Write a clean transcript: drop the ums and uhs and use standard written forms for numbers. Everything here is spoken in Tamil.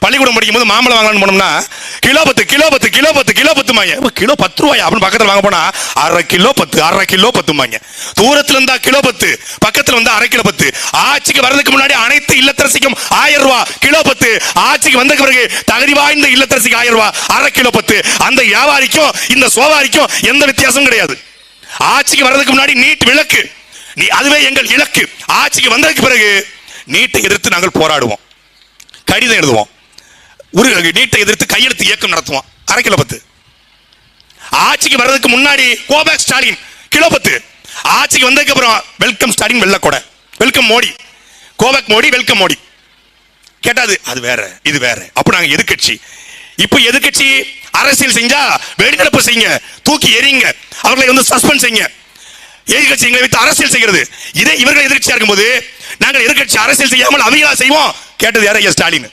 பள்ளிக்கூடம் படிக்கும் போது மாம்பழம் வாங்கலாம்னு போனோம்னா கிலோ 10 கிலோ 10 கிலோ 10 கிலோ 10 மாங்க. கிலோ 10 ரூபாயா அப்படின்னு பக்கத்துல வாங்க போனா அரை கிலோ 10 மாங்க. தூரத்துல இருந்தா கிலோ 10, பக்கத்துல வந்து அரை கிலோ 10. ஆட்சிக்கு வர்றதுக்கு முன்னாடி அனைத்து இல்லத்தரசிக்கும் 1000 ரூபாய் கிலோ 10. ஆட்சிக்கு வந்த பிறகு தகுதி வாய்ந்த இல்லத்தரசிக்கு 1000 ரூபாய் அரை கிலோ 10. அந்த வியாபாரிக்கும் இந்த சோவாரிக்கும் எந்த வித்தியாசமும் கிடையாது. ஆட்சிக்கு வர்றதுக்கு முன்னாடி நீட் விலக்கு, அதுவே எங்கள் இலக்கு. ஆட்சிக்கு வந்ததுக்கு பிறகு நீட்டை எதிர்த்து நாங்கள் போராடுவோம், கடிதம் எழுதுவோம், நீட்டை எதிர்த்து கையெழுத்து இயக்கம் நடத்துவோம். அரை கிலோ 10. ஆட்சிக்கு வர்றதுக்கு முன்னாடி கோபேக் ஸ்டாலின் கிலோ 10. ஆட்சிக்கு வந்ததுக்கு அப்புறம் வெல்கம் ஸ்டாலின் வெள்ளக்கொடை, welcome Modi, go back Modi, welcome Modi. கேட்டாது அது வேற இது வேற. அப்ப நாங்க எதிர்க்கட்சி. இப்ப எதிர்க்கட்சி அரசியல் செஞ்சா வெளிநடப்பு செய்யுங்க, தூக்கி எறிங்க, அவர்களை வந்து சஸ்பெண்ட் செய்யுங்க. எதிர்கட்சி எங்களை வைத்து அரசியல் செய்கிறது. இதே இவர்கள் எதிர்கட்சியா இருக்கும்போது நாங்கள் எதிர்கட்சி அரசியல் செய்யாமல் அவங்களா செய்வோம். கேட்டது யார? ஸ்டாலின்.